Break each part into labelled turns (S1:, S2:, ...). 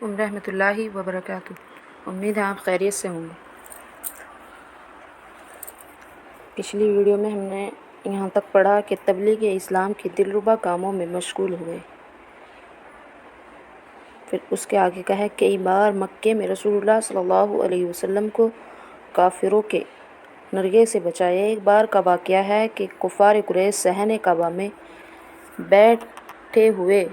S1: علیکم رحمۃ اللہ وبرکاتہ۔ امید ہے آپ خیریت سے ہوں گے۔ پچھلی ویڈیو میں ہم نے یہاں تک پڑھا کہ تبلیغ اسلام کے دلربا کاموں میں مشغول ہوئے۔ پھر اس کے آگے کہا ہے کئی بار مکے میں رسول اللہ صلی اللہ علیہ وسلم کو کافروں کے نرغے سے بچایا۔ ایک بار کا واقعہ ہے کہ کفار قریش صحن کعبہ میں بیٹھے ہوئے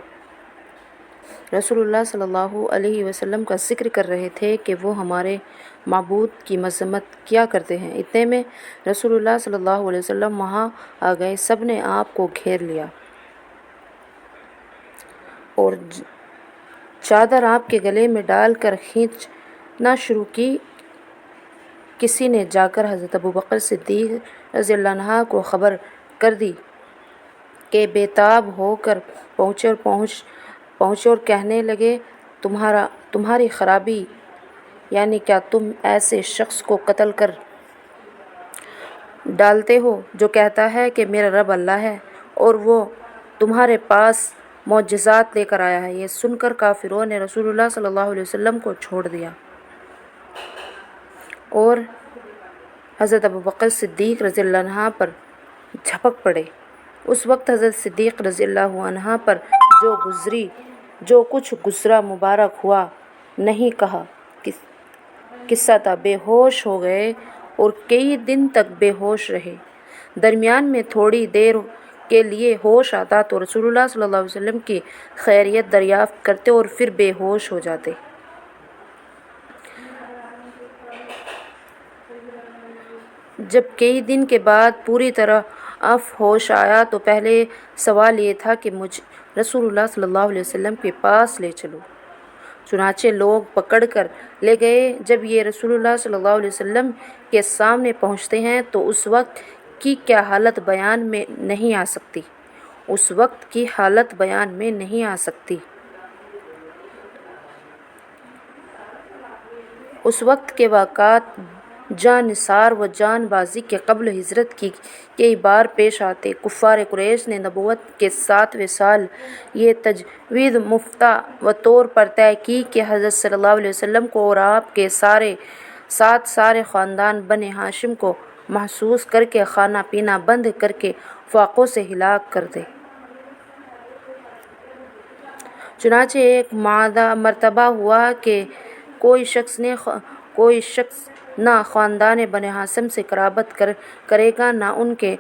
S1: رسول اللہ صلی اللہ علیہ وسلم کا ذکر کر رہے تھے کہ وہ ہمارے معبود کی مذمت کیا کرتے ہیں۔ اتنے میں رسول اللہ صلی اللہ علیہ وسلم وہاں آ گئے۔ سب نے آپ کو گھیر لیا اور چادر آپ کے گلے میں ڈال کر کھینچنا شروع کی۔ کسی نے جا کر حضرت ابوبکر صدیق رضی اللہ عنہ کو خبر کر دی کہ بے تاب ہو کر پہنچے اور کہنے لگے تمہاری خرابی، یعنی کیا تم ایسے شخص کو قتل کر ڈالتے ہو جو کہتا ہے کہ میرا رب اللہ ہے اور وہ تمہارے پاس معجزات لے کر آیا ہے۔ یہ سن کر کافروں نے رسول اللہ صلی اللہ علیہ وسلم کو چھوڑ دیا اور حضرت ابوبکر صدیق رضی اللہ عنہ پر جھپٹ پڑے۔ اس وقت حضرت صدیق رضی اللہ عنہ پر جو کچھ گزرا مبارک ہوا نہیں کہا قصہ تھا۔ بے ہوش ہو گئے اور کئی دن تک بے ہوش رہے۔ درمیان میں تھوڑی دیر کے لیے ہوش آتا تو رسول اللہ صلی اللہ علیہ وسلم کی خیریت دریافت کرتے اور پھر بے ہوش ہو جاتے۔ جب کئی دن کے بعد پوری طرح ہوش آیا تو پہلے سوال یہ تھا کہ مجھے رسول اللہ صلی اللہ علیہ وسلم کے پاس لے چلو۔ چنانچہ لوگ پکڑ کر لے گئے۔ جب یہ رسول اللہ صلی اللہ علیہ وسلم کے سامنے پہنچتے ہیں تو اس وقت کی کیا حالت بیان میں نہیں آ سکتی۔ اس وقت کے واقعات جان نثار و جان بازی کے قبل ہجرت کی کئی بار پیش آتے۔ کفار قریش نے نبوت کے 7ویں سال یہ تجویز مفتہ طور پر طے کی کہ حضرت صلی اللہ علیہ وسلم کو اور آپ کے سارے خاندان بنی ہاشم کو محبوس کر کے کھانا پینا بند کر کے فاقوں سے ہلاک کر دیں۔ چنانچہ ایک مرتبہ ہوا کہ کوئی شخص نہ خاندان بنی ہاشم سے قرابت کرے گا، نہ ان کے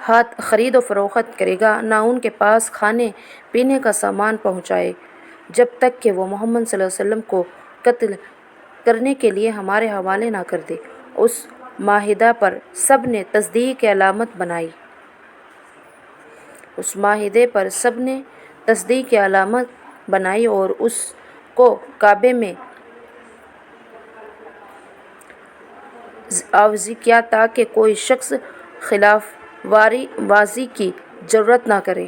S1: ہاتھ خرید و فروخت کرے گا، نہ ان کے پاس کھانے پینے کا سامان پہنچائے جب تک کہ وہ محمد صلی اللہ علیہ وسلم کو قتل کرنے کے لیے ہمارے حوالے نہ کر دے۔ اس معاہدہ پر سب نے تصدیق کی علامت بنائی اور اس کو کعبے میں آویزاں کیا تاکہ کوئی شخص خلاف ورزی کی جرات نہ کرے۔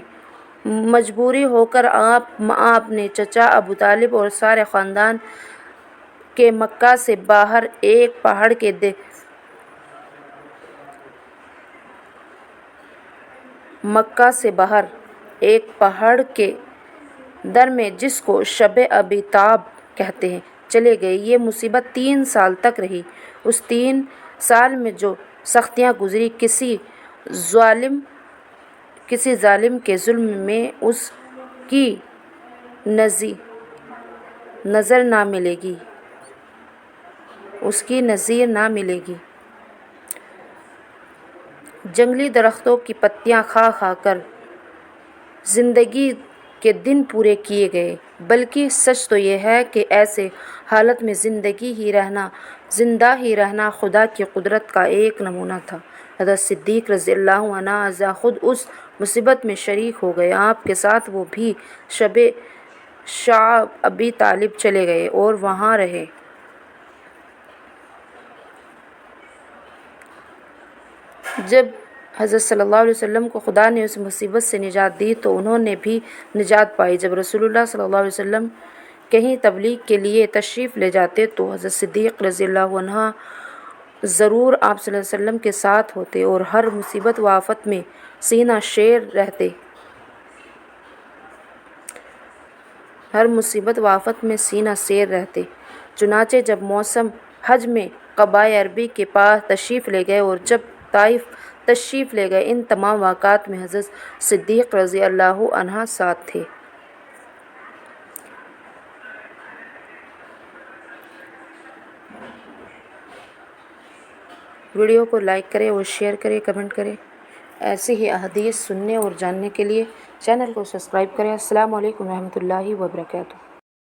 S1: مجبور ہو کر آپ نے چچا ابو طالب اور سارے خاندان کے مکہ سے باہر ایک پہاڑ کے در میں جس کو شب ابی تاب کہتے ہیں چلے گئے۔ یہ مصیبت 3 سال تک رہی۔ اس 3 سال میں جو سختیاں گزری کسی ظالم کے ظلم میں اس کی نظیر نہ ملے گی۔ جنگلی درختوں کی پتیاں کھا کھا کر زندگی کے دن پورے کیے گئے، بلکہ سچ تو یہ ہے کہ ایسے حالات میں زندہ ہی رہنا خدا کی قدرت کا ایک نمونہ تھا۔ حضرت صدیق رضی اللہ عنہ خود اس مصیبت میں شریک ہو گئے۔ آپ کے ساتھ وہ بھی شعب ابی طالب چلے گئے اور وہاں رہے۔ جب حضرت صلی اللہ علیہ وسلم کو خدا نے اس مصیبت سے نجات دی تو انہوں نے بھی نجات پائی۔ جب رسول اللہ صلی اللہ علیہ وسلم کہیں تبلیغ کے لیے تشریف لے جاتے تو حضرت صدیق رضی اللہ عنہ ضرور آپ صلی اللہ علیہ وسلم کے ساتھ ہوتے اور ہر مصیبت و آفت میں سینہ شیر رہتے۔ ہر مصیبت و آفت میں سینہ سیر رہتے۔ چنانچہ جب موسم حج میں قبائے عربی کے پاس تشریف لے گئے اور جب طائف تشریف لے گئے، ان تمام واقعات میں حضرت صدیق رضی اللہ عنہ ساتھ تھے۔ ویڈیو کو لائک کریں اور شیئر کریں، کمنٹ کریں۔ ایسی ہی احادیث سننے اور جاننے کے لیے چینل کو سبسکرائب کریں۔ السلام علیکم ورحمۃ اللہ وبرکاتہ۔